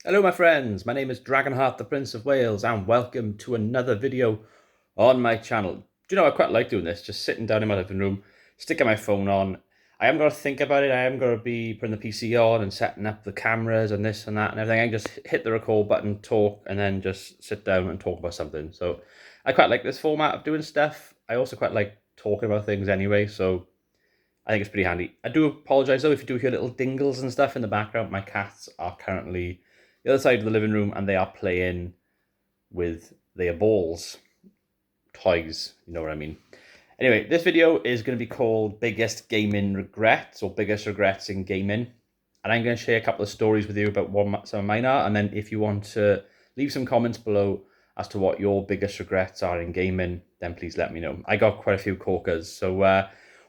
Hello my friends, my name is Dragonheart the Prince of Wales and welcome to another video on my channel. Do you know I quite like doing this, just sitting down in my living room, sticking my phone on. I am going to think about it, I am going to be putting the PC on and setting up the cameras and this and that and everything. I can just hit the record button, talk and then just sit down and talk about something. So I quite like this format of doing stuff. I also quite like talking about things anyway, so I think it's pretty handy. I do apologise though if you do hear little dingles and stuff in the background. My cats are currently the other side of the living room and they are playing with their balls, toys, you know what I mean. Anyway, this video is going to be called Biggest Gaming Regrets or Biggest Regrets in Gaming. And I'm going to share a couple of stories with you about what some of mine are. And then if you want to leave some comments below as to what your biggest regrets are in gaming, then please let me know. I got quite a few corkers. So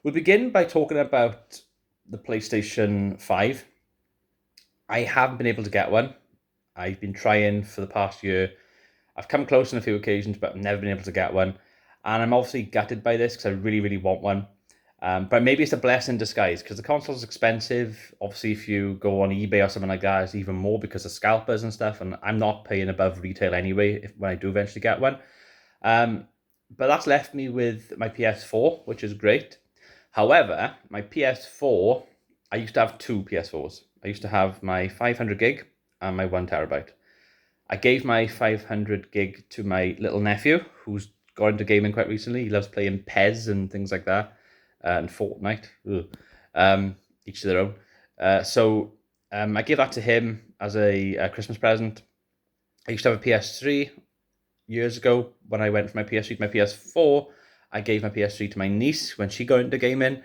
we'll begin by talking about the PlayStation 5. I haven't been able to get one. I've been trying for the past year. I've come close on a few occasions, but I've never been able to get one. And I'm obviously gutted by this because I really, really want one. But maybe it's a blessing in disguise because the console's expensive. Obviously, if you go on eBay or something like that, it's even more because of scalpers and stuff. And I'm not paying above retail anyway when I do eventually get one. Um, but that's left me with my PS4, which is great. However, my PS4, I used to have two PS4s. I used to have my 500 gig and my 1 terabyte. I gave my 500 gig to my little nephew, who's got into gaming quite recently. He loves playing PES and things like that, and Fortnite. Each to their own. I gave that to him as a Christmas present. I used to have a PS3 years ago when I went from my PS3 to my PS4. I gave my PS3 to my niece when she got into gaming.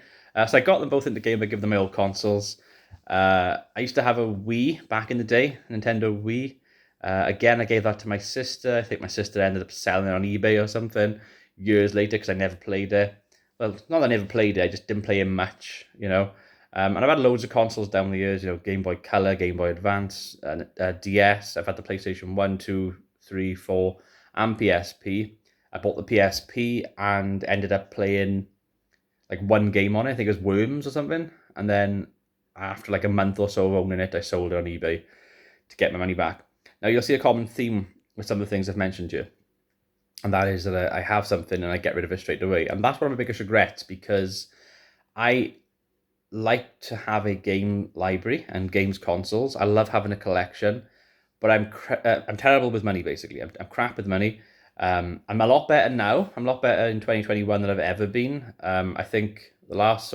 So I got them both into gaming. I give them my old consoles. I used to have a Wii back in the day, Nintendo Wii. Again, I gave that to my sister. I think my sister ended up selling it on eBay or something years later because I never played it. Well, not that I never played it, I just didn't play it much, you know. And I've had loads of consoles down the years, you know, Game Boy Color, Game Boy Advance, and DS. I've had the PlayStation 1, 2, 3, 4, and PSP. I bought the PSP and ended up playing like one game on it. I think it was Worms or something. And then after like a month or so of owning it, I sold it on eBay to get my money back. Now you'll see a common theme with some of the things I've mentioned here, and that is that I have something and I get rid of it straight away, and that's one of my biggest regrets because I like to have a game library and games consoles. I love having a collection, but I'm terrible with money. Basically, I'm crap with money. I'm a lot better now. I'm a lot better in 2021 than I've ever been. I think the last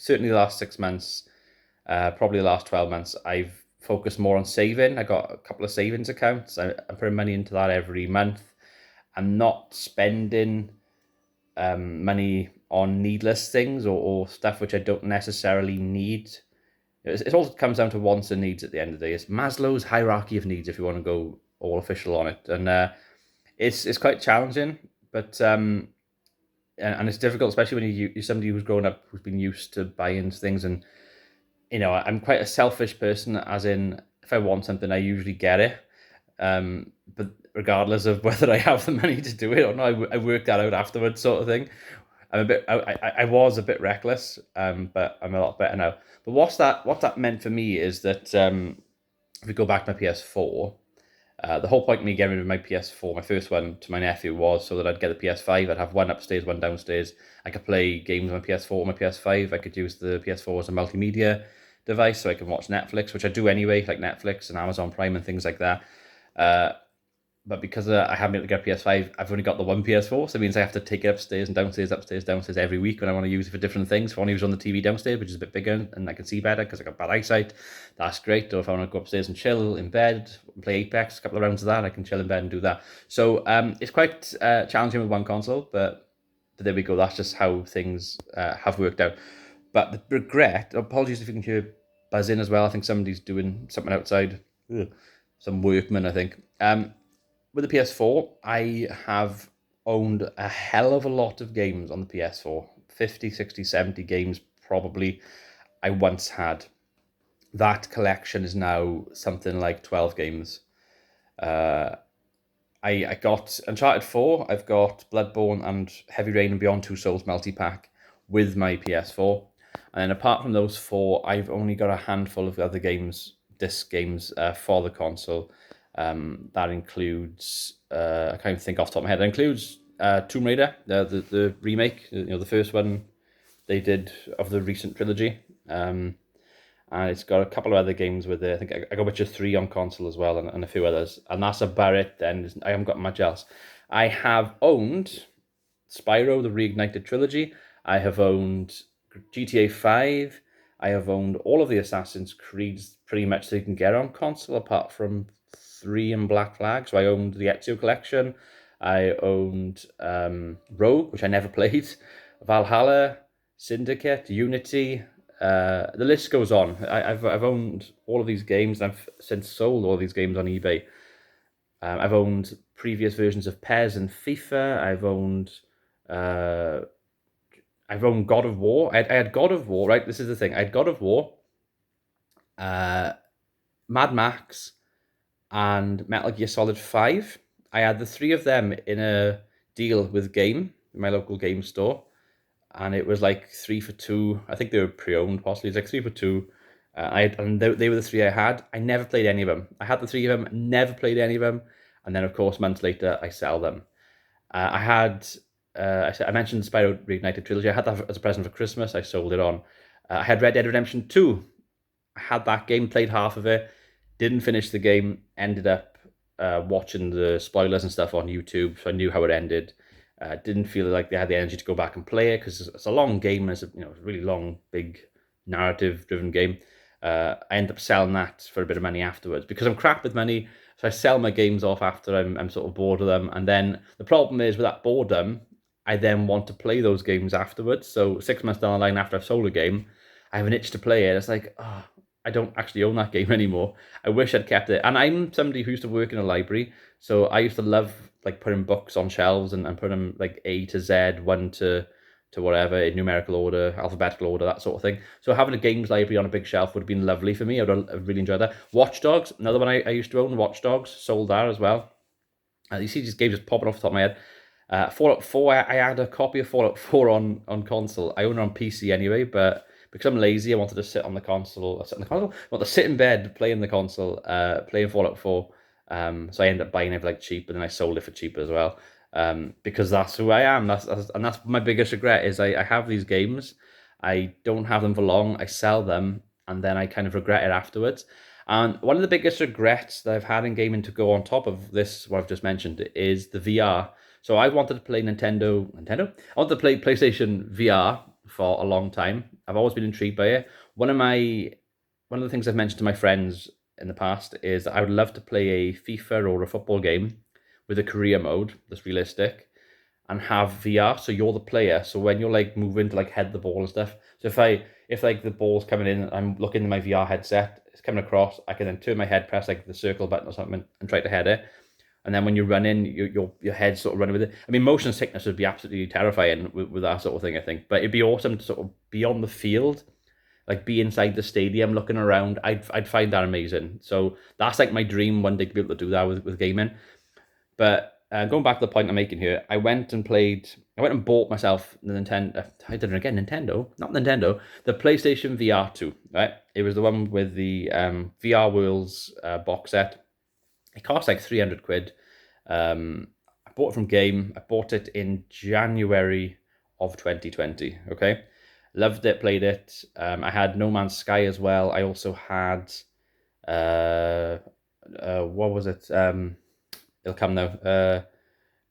certainly the last 6 months, probably the last 12 months, I've focused more on saving. I got a couple of savings accounts. I'm putting money into that every month. I'm not spending money on needless things or stuff which I don't necessarily need. It all comes down to wants and needs at the end of the day. It's Maslow's hierarchy of needs if you want to go all official on it. And it's quite challenging, but and it's difficult, especially when you're somebody who's grown up, who's been used to buying things. And you know, I'm quite a selfish person, as in if I want something, I usually get it. But regardless of whether I have the money to do it or not, I work that out afterwards, sort of thing. I was a bit reckless, but I'm a lot better now. But what that meant for me is that if we go back to my PS4, the whole point of me getting rid of my PS4, my first one, to my nephew was so that I'd get the PS5. I'd have one upstairs, one downstairs. I could play games on my PS4 or my PS5. I could use the PS4 as a multimedia device so I can watch Netflix, which I do anyway, like Netflix and Amazon Prime and things like that. Uh, but because I haven't been able to get a PS5, I've only got the one PS4, so it means I have to take it upstairs and downstairs, upstairs, downstairs every week when I want to use it for different things. If I want to use it on the TV downstairs, which is a bit bigger and I can see better because I got bad eyesight, that's great. Or if I want to go upstairs and chill in bed, play Apex, a couple of rounds of that, I can chill in bed and do that. So it's quite challenging with one console, but there we go. That's just how things have worked out. But the regret, apologies if you can hear buzzing as well. I think somebody's doing something outside. Ugh. Some workmen, I think. With the PS4, I have owned a hell of a lot of games on the PS4. 50, 60, 70 games probably I once had. That collection is now something like 12 games. Uh, I got Uncharted 4, I've got Bloodborne and Heavy Rain and Beyond Two Souls multi-pack with my PS4. And then apart from those four, I've only got a handful of other games disc games for the console. That includes I can't even think off the top of my head. It includes Tomb Raider, the remake, the first one they did of the recent trilogy. And it's got a couple of other games with it. I think I got Witcher 3 on console as well, and a few others. And that's about it then. I haven't got much else. I have owned Spyro, the Reignited trilogy. I have owned GTA 5. I have owned all of the Assassin's Creeds pretty much that you can get on console, apart from 3 and Black Flag. So I owned the Ezio collection. I owned Rogue, which I never played, Valhalla, Syndicate, Unity. The list goes on. I've owned all of these games. I've since sold all these games on eBay. I've owned previous versions of PES and FIFA. I've owned God of War. I had God of War, right? This is the thing. I had God of War, Mad Max, and Metal Gear Solid 5. I had the 3 of them in a deal with Game, my local game store. And it was like 3 for 2. I think they were pre-owned, possibly. It's like 3 for 2. They were the 3 I had. I never played any of them. I had the 3 of them, never played any of them. And then, of course, months later, I sell them. I mentioned the Spyro Reignited trilogy. I had that as a present for Christmas. I sold it on. I had Red Dead Redemption 2. I had that game, played half of it, didn't finish the game, ended up watching the spoilers and stuff on YouTube, so I knew how it ended. Didn't feel like they had the energy to go back and play it because it's a long game. It's a really long, big, narrative-driven game. I end up selling that for a bit of money afterwards because I'm crap with money. So I sell my games off after I'm sort of bored of them. And then the problem is with that boredom, I then want to play those games afterwards. So 6 months down the line after I've sold a game, I have an itch to play it. It's like, oh, I don't actually own that game anymore. I wish I'd kept it. And I'm somebody who used to work in a library. So I used to love like putting books on shelves and putting them like A to Z, 1 to whatever, in numerical order, alphabetical order, that sort of thing. So having a games library on a big shelf would have been lovely for me. I'd really enjoyed that. Watch Dogs, another one I used to own, Watch Dogs, sold that as well. You see these games just popping off the top of my head. Fallout 4, I had a copy of Fallout 4 on console. I own it on PC anyway, but because I'm lazy, I wanted to sit on the console. I want to sit in bed playing the console, playing Fallout 4. So I ended up buying it for like cheap, and then I sold it for cheap as well. Because that's who I am. And that's my biggest regret is I have these games, I don't have them for long, I sell them, and then I kind of regret it afterwards. And one of the biggest regrets that I've had in gaming, to go on top of this, what I've just mentioned, is the VR. So I wanted to play Nintendo. I wanted to play PlayStation VR for a long time. I've always been intrigued by it. One of the things I've mentioned to my friends in the past is that I would love to play a FIFA or a football game with a career mode that's realistic and have VR. So you're the player. So when you're like moving to like head the ball and stuff. So if like the ball's coming in, I'm looking at my VR headset, it's coming across, I can then turn my head, press like the circle button or something and try to head it. And then when you run in, your head's sort of running with it. I mean, motion sickness would be absolutely terrifying with that sort of thing, I think. But it'd be awesome to sort of be on the field, like be inside the stadium looking around. I'd find that amazing. So that's like my dream one day, to be able to do that with gaming. But going back to the point I'm making here, I went and bought myself the Nintendo. I did it again, not Nintendo, the PlayStation VR 2, right? It was the one with the VR Worlds box set. It cost like 300 quid. I bought it from Game. I bought it in January of 2020, okay? Loved it, played it. I had No Man's Sky as well. I also had, what was it? It'll come now.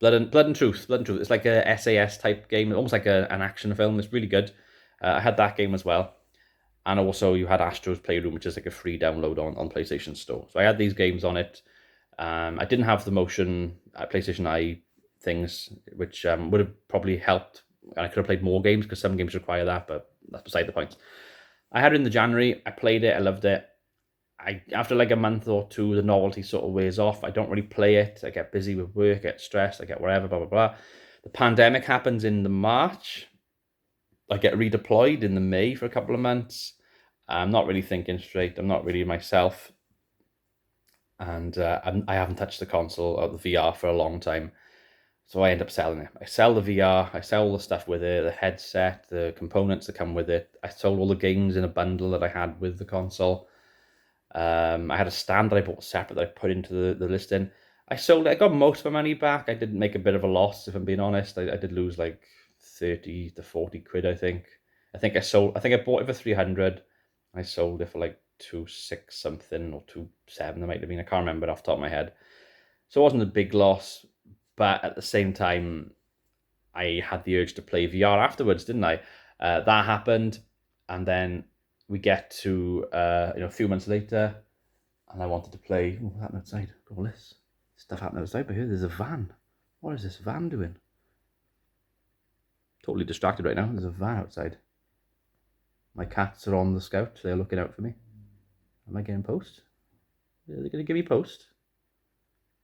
Blood and Truth. It's like a SAS type game, almost like an action film. It's really good. I had that game as well. And also you had Astro's Playroom, which is like a free download on PlayStation Store. So I had these games on it. I didn't have the motion PlayStation Eye things, which would have probably helped. And I could have played more games because some games require that, but that's beside the point. I had it in the January. I played it. I loved it. After like a month or two, the novelty sort of wears off. I don't really play it. I get busy with work, I get stressed, I get whatever, blah, blah, blah. The pandemic happens in the March. I get redeployed in the May for a couple of months. I'm not really thinking straight. I'm not really myself. And I haven't touched the console or the VR for a long time. So I end up selling it. I sell the VR, I sell all the stuff with it, the headset, the components that come with it. I sold all the games in a bundle that I had with the console. I had a stand that I bought separate that I put into the listing. I sold it. I got most of my money back. I did make a bit of a loss, if I'm being honest. I did lose like 30 to 40 quid, I think. I think I bought it for 300. I sold it for like 2.6 something or 2.7. It might have been. I can't remember off the top of my head. So it wasn't a big loss, but at the same time, I had the urge to play VR afterwards, didn't I? That happened, and then we get to a few months later, and I wanted to play. Oh, what happened outside? Got all this stuff happening outside, but here there's a van. What is this van doing? Totally distracted right now. There's a van outside. My cats are on the scout. They're looking out for me. Am I getting post? Are they going to give me post?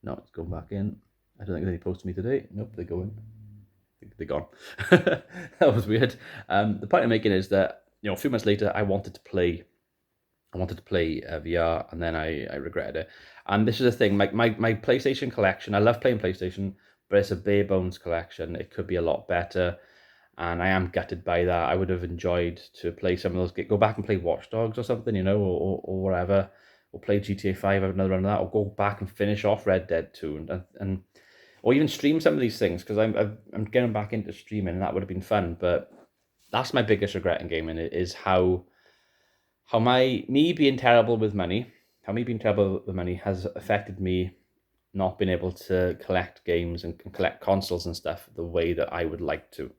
No, it's going back in. I don't think there's any post to me today. Nope, they're going. They're gone. That was weird. The point I'm making is that a few months later, I wanted to play VR, and then I regretted it. And this is the thing, my PlayStation collection. I love playing PlayStation, but it's a bare bones collection. It could be a lot better, and I am gutted by that. I would have enjoyed to play some of those. Go back and play Watch Dogs or something, or whatever, or play GTA 5, have another run of that, or go back and finish off Red Dead 2, and or even stream some of these things, because I'm getting back into streaming, and that would have been fun. But that's my biggest regret in gaming, is how me being terrible with money has affected me not being able to collect games and collect consoles and stuff the way that I would like to.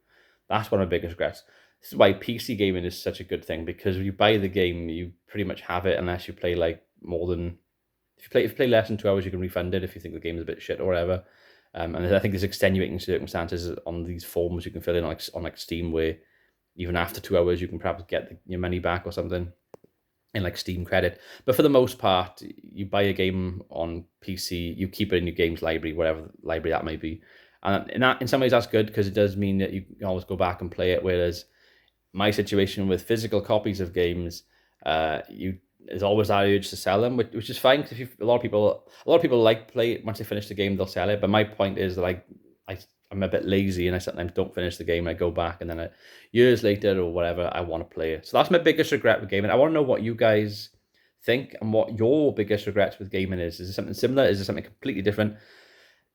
That's one of my biggest regrets. This is why PC gaming is such a good thing, because if you buy the game, you pretty much have it unless you play like more than if you play less than 2 hours, you can refund it if you think the game is a bit shit or whatever. And I think there's extenuating circumstances on these forms you can fill in on Steam, where even after 2 hours you can perhaps get your money back or something in like Steam credit. But for the most part, you buy a game on PC, you keep it in your games library, whatever library that may be. And in some ways that's good, because it does mean that you can always go back and play it. Whereas my situation with physical copies of games, there's always that urge to sell them, which is fine, because a lot of people like play it. Once they finish the game, they'll sell it. But my point is that I'm a bit lazy, and I sometimes don't finish the game. I go back, and then years later or whatever, I want to play it. So that's my biggest regret with gaming. I want to know what you guys think and what your biggest regrets with gaming is. Is it something similar? Is it something completely different?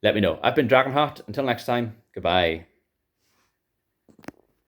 Let me know. I've been Dragonheart. Until next time, goodbye.